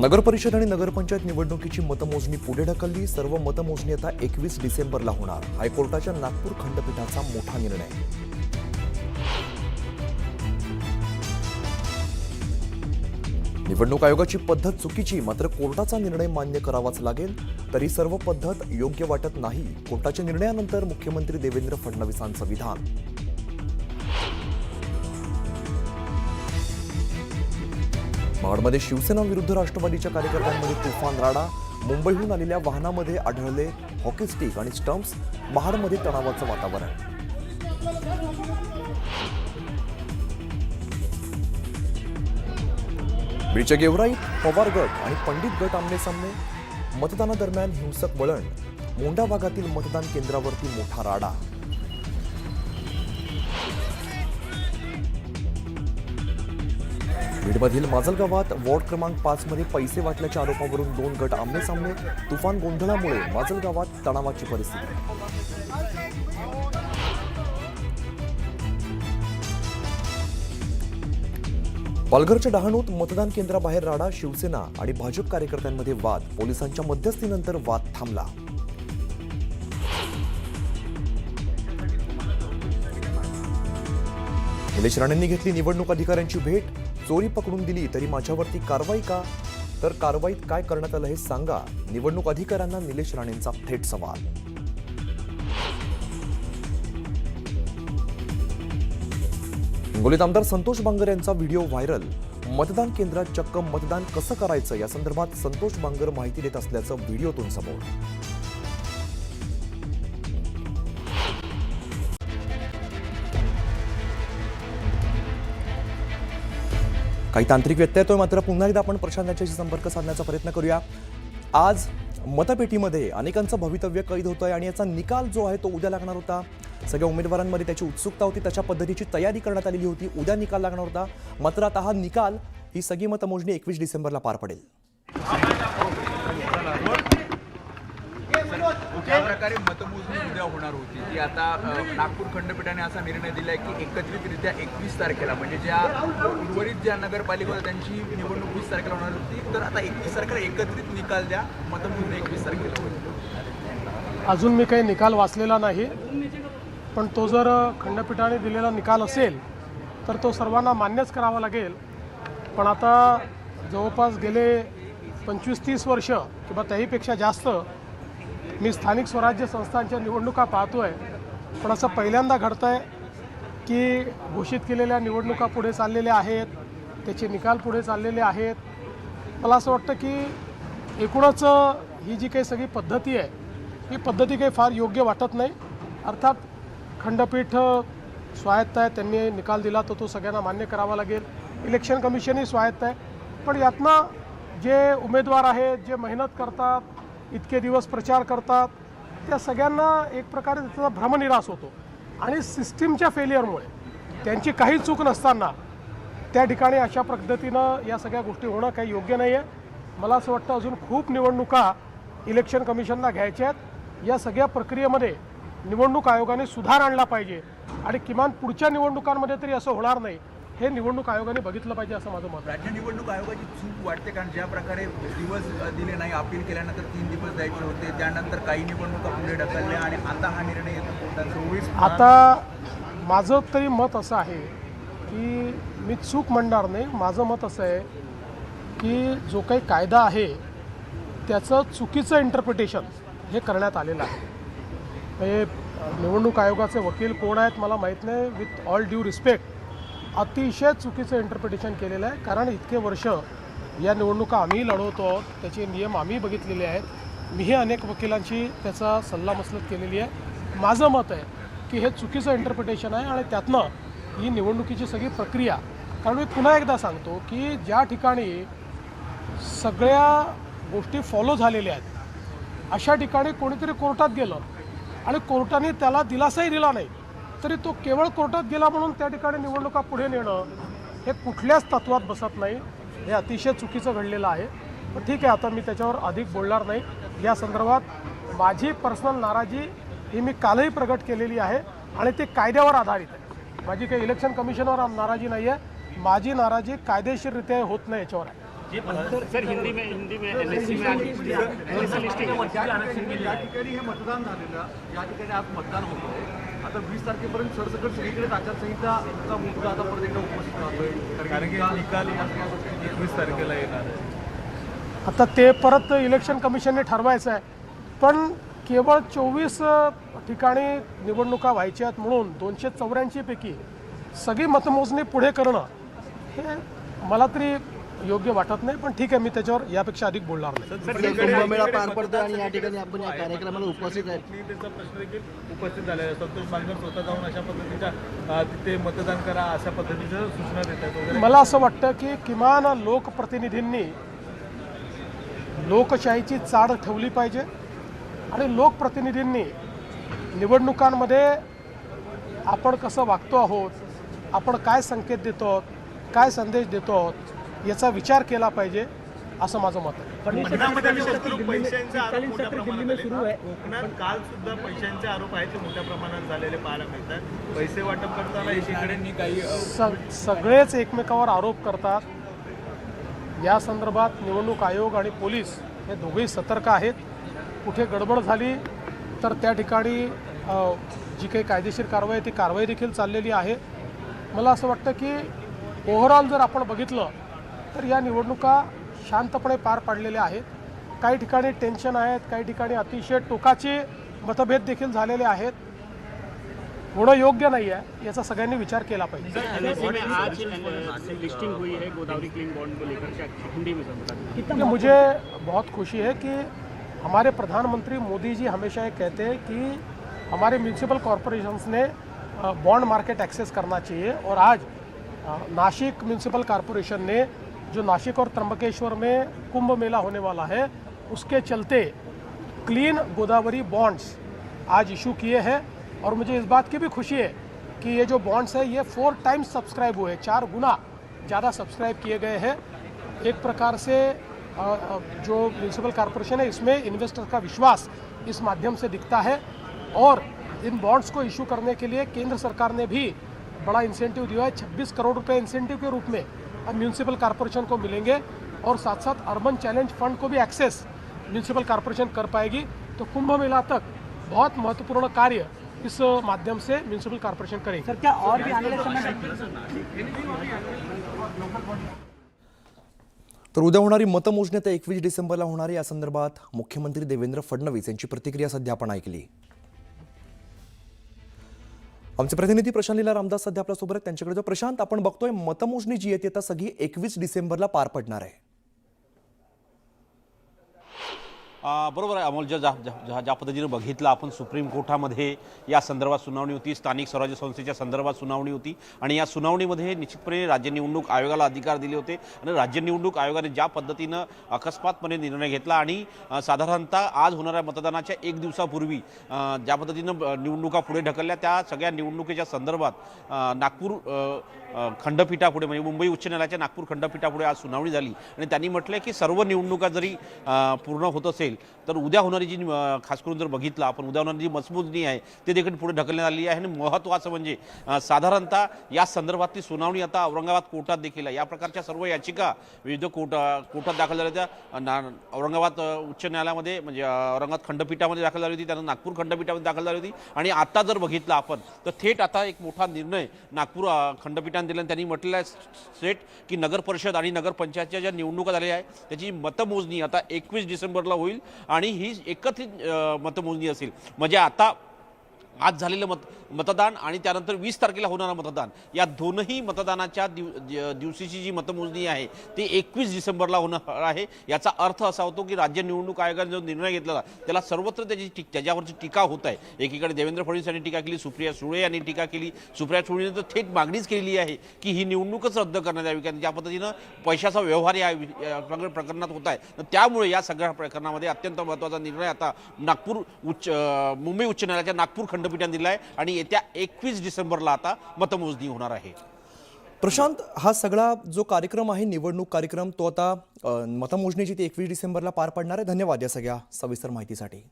नगरपरिषद आणि नगरपंचायत निवडणुकीची मतमोजणी पुढे ढकलली। सर्व मतमोजणी आता 21 डिसेंबरला होणार। हायकोर्टाच्या नागपूर खंडपीठाचा मोठा निर्णय। निवडणूक आयोगाची पद्धत चुकीची, मात्र कोर्टाचा निर्णय मान्य करावाच लागेल। तरी सर्व पद्धत योग्य वाटत नाही। कोर्टाच्या निर्णयानंतर मुख्यमंत्री देवेंद्र फडणवीसांचं विधान। महाडमध्ये शिवसेना विरुद्ध राष्ट्रवादीच्या कार्यकर्त्यांमध्ये तुफान राडा। मुंबईहून आलेल्या वाहनामध्ये आढळले हॉकी स्टिक आणि स्टंप्स। महाडमध्ये तणावाचं वातावरण। बीडच्या गेवराईत पवार गट आणि पंडित गट आमने-सामने। मतदानादरम्यान हिंसक वळण। मोंढा भागातील मतदान केंद्रावरती मोठा राडा। बीडमधील माजलगावात वॉर्ड क्रमांक 5 मध्ये पैसे वाटल्याच्या आरोपावरून 2 गट आमने-सामने। तुफान गोंधळामुळे माजलगावात तणावाची परिस्थिती। पालघरच्या डहाणूत मतदान केंद्राबाहेर राडा। शिवसेना आणि भाजप कार्यकर्त्यांमध्ये वाद। पोलिसांच्या मध्यस्थीनंतर वाद थांबला। निलेश राणेंनी घेतली निवडणूक अधिकाऱ्यांची भेट। चोरी पकडून दिली तरी माझ्यावरती कारवाई का? तर कारवाईत काय करण्यात आलं हे सांगा। निवडणूक अधिकाऱ्यांना निलेश राणेंचा थेट सवाल। हिंगोलीत आमदार संतोष बांगर यांचा व्हिडिओ व्हायरल। मतदान केंद्रात चक्क मतदान कसं करायचं या संदर्भात संतोष बांगर माहिती देत असल्याचं व्हिडिओतून समोर। काही तांत्रिक व्यत्यय येतोय, मात्र पुन्हा एकदा आपण प्रशांत यांच्याशी संपर्क साधण्याचा प्रयत्न करूया। आज मतपेटीमध्ये अनेकांचं भवितव्य कैद होतंय आणि याचा निकाल जो आहे तो उद्या लागणार होता। सगळ्या उमेदवारांमध्ये त्याची उत्सुकता होती, त्याच्या पद्धतीची तयारी करण्यात आलेली होती। उद्या निकाल लागणार होता, मात्र आता हा निकाल, ही सगळी मतमोजणी 21 डिसेंबरला पार पडेल। ज्या प्रकारे मतमोजणी उद्या होणार होती ती आता नागपूर खंडपीठाने असा निर्णय दिलाय की एकत्रितरित्या 21 तारखेला, म्हणजे ज्या उर्वरित ज्या नगरपालिका होत्या त्यांची निवडणूक 20 तारखेला होणार होती, तर आता 21 तारखेला एकत्रित निकाल द्या, मतमोजणी 21 तारखेला होईल। अजून मी काही निकाल वाचलेला नाही, पण तो जर खंडपीठाने दिलेला निकाल असेल तर तो सर्वांना मान्यच करावा लागेल। पण आता जवळपास गेले 25-30 वर्ष किंवा त्याहीपेक्षा जास्त मी स्थानिक स्वराज्य संस्थांच्या निवडणुका पाहतोय, पण असं पहिल्यांदा घडतंय की घोषित केलेल्या निवडणुका पुढे चाललेल्या आहेत, त्याचे निकाल पुढे चाललेले आहेत। मला असं वाटतं की एकूणच ही जी काही सगळी पद्धती आहे, ही पद्धती काही फार योग्य वाटत नाही। अर्थात खंडपीठ स्वायत्त आहे, त्यांनी निकाल दिला तर तो सगळ्यांना मान्य करावा लागेल। इलेक्शन कमिशनही स्वायत्त आहे, पण यातनं जे उमेदवार आहेत, जे मेहनत करतात, इतके दिवस प्रचार करतात, त्या सगळ्यांना एक प्रकारे त्याचा भ्रमनिरास होतो आणि सिस्टीमच्या फेलियरमुळे त्यांची काही चूक नसताना त्या ठिकाणी अशा पद्धतीनं या सगळ्या गोष्टी होणं काही योग्य नाही आहे। मला असं वाटतं अजून खूप निवडणुका इलेक्शन कमिशनला घ्यायच्या आहेत। या सगळ्या प्रक्रियेमध्ये निवडणूक आयोगाने सुधार आणला पाहिजे आणि किमान पुढच्या निवडणुकांमध्ये तरी असं होणार नाही हे निवडणूक आयोगाने बघितलं पाहिजे असं माझं मत आहे। राज्य निवडणूक आयोगाची चूक वाटते, कारण ज्या प्रकारे दिवस दिले नाही, अपील केल्यानंतर 3 दिवस द्यायचे होते, त्यानंतर काही निवडणुका पुढे ढकलल्या आणि आता हा निर्णय येतो। आता माझं तरी मत असं आहे की मी चूक म्हणणार नाही, माझं मत असं आहे की जो काही कायदा आहे त्याचं चुकीचं इंटरप्रिटेशन हे करण्यात आलेलं आहे। म्हणजे निवडणूक आयोगाचे वकील कोण आहेत मला माहीत नाही, विथ ऑल ड्यू रिस्पेक्ट अतिशय चुकीचं इंटरप्रिटेशन केलेलं आहे। कारण इतके वर्ष या निवडणुका आम्ही लढवतो आहोत, त्याचे नियम आम्ही बघितलेले आहेत। मीही अनेक वकिलांची त्याचा सल्लामसलत केलेली आहे। माझं मत आहे की हे चुकीचं इंटरप्रिटेशन आहे आणि त्यातनं ही निवडणुकीची सगळी प्रक्रिया, कारण मी पुन्हा एकदा सांगतो की ज्या ठिकाणी सगळ्या गोष्टी फॉलो झालेल्या आहेत अशा ठिकाणी कोणीतरी कोर्टात गेलं आणि कोर्टाने त्याला दिलासाही दिला नाही, तरी तो केवळ कोर्टात गेला म्हणून त्या ठिकाणी निवडणुका पुढे नेणं हे कुठल्याच तत्वात बसत नाही। हे अतिशय चुकीचं घडलेलं आहे। पण ठीक आहे, आता मी त्याच्यावर अधिक बोलणार नाही। या संदर्भात माझी पर्सनल नाराजी ही मी कालही प्रगट केलेली आहे आणि ते कायद्यावर आधारित आहे। माझी काही इलेक्शन कमिशनवर नाराजी नाही आहे, माझी नाराजी कायदेशीररित्या होत नाही याच्यावर आहे। सर हिंदी में एनएससी में एनएससी लिस्टिंग या ठिकाणी हे मतदान झालेलं, या ठिकाणी आज मतदान होतं. आता 20 तारखेपर्यंत सरसकट सगळीकडेच आचारसंहिताचा मुद्दा आता परत एकदा उपस्थित राहतोय, कारण की निकाल 21 तारखेला येणार आहे. आता ते परत इलेक्शन कमिशनने ठरवायचं आहे, पण केवळ 24 ठिकाणी निवडणुका व्हायच्या आहेत म्हणून 284 पैकी सगळी मतमोजणी पुढे करणं हे मला तरी योग्य वाटत नाही. पण ठीक आहे, मी त्याच्यावर यापेक्षा अधिक बोलणार नाही. कुंभमेळा पार पडतो आणि या ठिकाणी आपण या कार्यक्रमाला उपस्थित आहे. त्याचा प्रश्न देखील उपस्थित झालेला आहे. संतोष बांगर स्वतः जाऊन अशा पद्धतीच्या तिथे मतदान करा अशा पद्धतीचं सूचना देतात वगैरे. मला असं वाटतं की किमान लोकप्रतिनिधींनी लोकशाहीची चाड ठेवली पाहिजे आणि लोकप्रतिनिधींनी निवडणुकांमध्ये आपण कसं वागतो आहोत, आपण काय संकेत देतो आहोत, काय संदेश देतो आहोत याचा विचार केला पाहिजे असं माझं मत आहे. पैशांचे आरोप मोठ्या प्रमाणात सुरू आहे. कोकणात काल सुद्धा पैशांचे आरोप आहेत ते मोठ्या प्रमाणात झालेले पाहायला मिळतात. पैसे वाटप करताना एकीकडे काही सगळेच एकमेकावर आरोप करतात. या संदर्भात निवडणूक आयोग आणि पोलीस हे दोघेही सतर्क आहेत. कुठे गडबड झाली तर त्या ठिकाणी जी काही कायदेशीर कारवाई आहे ती कारवाई देखील चाललेली आहे. मला असं वाटतं की ओव्हरऑल जर आपण बघितलं तर या निवडणुका शांतपणे पार पाडलेल्या आहेत. काही ठिकाणी टेन्शन आहेत, काही ठिकाणी अतिशय टोकाचे मतभेद देखील झालेले आहेत. होणं योग्य नाही आहे, याचा सगळ्यांनी विचार केला पाहिजे. एनएससी में आज लिस्टिंग हुई है गोदावरी क्लीन बॉन्ड को लेकर, क्या हिंदी में समझा? कि मुझे बहुत खुशी है कि हमारे प्रधानमंत्री मोदी जी हमेशा ये कहते हैं कि हमारे म्यूनिसिपल कॉरपोरेशंस ने बॉन्ड मार्केट एक्सेस करना चाहिए. और आज नासिक म्यूनिसिपल कॉरपोरेशन ने जो नासिक और त्र्यंबकेश्वर में कुंभ मेला होने वाला है उसके चलते क्लीन गोदावरी बॉन्ड्स आज इशू किए हैं. और मुझे इस बात की भी खुशी है कि ये जो बॉन्ड्स है ये 4 टाइम्स सब्सक्राइब हुए, 4 गुना ज़्यादा सब्सक्राइब किए गए हैं. एक प्रकार से जो म्यूनिसिपल कॉरपोरेशन है इसमें इन्वेस्टर का विश्वास इस माध्यम से दिखता है. और इन बॉन्ड्स को इशू करने के लिए केंद्र सरकार ने भी बड़ा इंसेंटिव दिया है. 26 करोड़ रुपए इंसेंटिव के रूप में अब म्यूनिसिपल कॉरपोरेशन को मिलेंगे. और साथ साथ अर्बन चैलेंज फंड को भी एक्सेस म्यूनिसिपल कॉरपोरेशन कर पाएगी. तो कुंभ मेला तक बहुत महत्वपूर्ण कार्य इस माध्यम से म्यूनिसिपल कॉरपोरेशन करेगी. सर क्या और भी आने वाले समय तर उद्या होणारी मतमोजणी आता 21 डिसेंबरला होणार आहे. या संदर्भात मुख्यमंत्री देवेंद्र फडणवीस यांची प्रतिक्रिया सध्या आपण ऐकली. आमचे प्रतिनिधी प्रशांत लीला रामदास सध्या आपल्यासोबत आहेत. त्यांच्याकडे जो प्रशांत, आपण बघतोय मतमोजणी जी आहे ती आता सगळी 21 डिसेंबरला पार पडणार आहे. बरोबर आहे अमोल. ज्या पद्धतीनं बघितलं आपण, सुप्रीम कोर्टामध्ये या संदर्भात सुनावणी होती, स्थानिक स्वराज्य संस्थेच्या संदर्भात सुनावणी होती आणि या सुनावणीमध्ये निश्चितपणे राज्य निवडणूक आयोगाला अधिकार दिले होते आणि राज्य निवडणूक आयोगाने ज्या पद्धतीनं अकस्मातपणे निर्णय घेतला आणि साधारणतः आज होणाऱ्या मतदानाच्या 1 दिवसापूर्वी ज्या पद्धतीनं निवडणुका पुढे ढकलल्या त्या सगळ्या निवडणुकीच्या संदर्भात नागपूर खंडपीठापुढे म्हणजे मुंबई उच्च न्यायालयाच्या नागपूर खंडपीठापुढे आज सुनावणी झाली आणि त्यांनी म्हटलं की सर्व निवडणुका जरी पूर्ण होत असेल तर उद्या होणारी जी खास करून जर बघितलं आपण उद्या होणारी जी मतमोजणी आहे ते देखील पुढे ढकलण्यात आली आहे. आणि महत्त्वाचं म्हणजे साधारणतः या संदर्भातली सुनावणी आता औरंगाबाद कोर्टात देखील आहे. या प्रकारच्या सर्व याचिका विविध कोर्टात दाखल झाल्या त्या औरंगाबाद उच्च न्यायालयामध्ये म्हणजे औरंगाबाद खंडपीठामध्ये दाखल झाली होती, त्यानंतर नागपूर खंडपीठामध्ये दाखल झाली होती आणि आता जर बघितलं आपण तर थेट आता एक मोठा निर्णय नागपूर खंडपीठाने दिला. त्यांनी म्हटलेलं आहे थेट की नगर परिषद आणि नगरपंचायतच्या ज्या निवडणुका झाल्या आहे त्याची मतमोजणी आता 21 डिसेंबरला होईल आणि ही एकत्रित मतमोजणी असेल. म्हणजे आता आज झालेलं मतदान आणि त्यानंतर 20 तारखेला होणारं मतदान या दोनही मतदानाच्या दिवशीची जी मतमोजणी आहे ती 21 डिसेंबरला होणार आहे. याचा अर्थ असा होतो की राज्य निवडणूक आयोगाने जो निर्णय घेतला त्याला सर्वत्र त्याच्यावरची टीका होत आहे. एकीकडे देवेंद्र फडणवीस यांनी टीका केली, सुप्रिया सुळे यांनी टीका केली. सुप्रिया सुळेने तर थेट मागणीच केलेली आहे की ही निवडणूकच रद्द करण्यात यावी, कारण ज्या पद्धतीनं पैशाचा व्यवहार या प्रकरणात होत आहे. तर त्यामुळे या सगळ्या प्रकरणामध्ये अत्यंत महत्त्वाचा निर्णय आता मुंबई उच्च न्यायालयाच्या नागपूर खंडपीठाने दिला आहे आणि येत्या 21 डिसेंबरला आता मतमोजणी होणार आहे. प्रशांत, हा सगळा जो कार्यक्रम आहे निवडणूक कार्यक्रम तो आता मतमोजणीची ती 21 डिसेंबरला पार पडणार आहे. धन्यवाद या सगळ्या सविस्तर माहितीसाठी.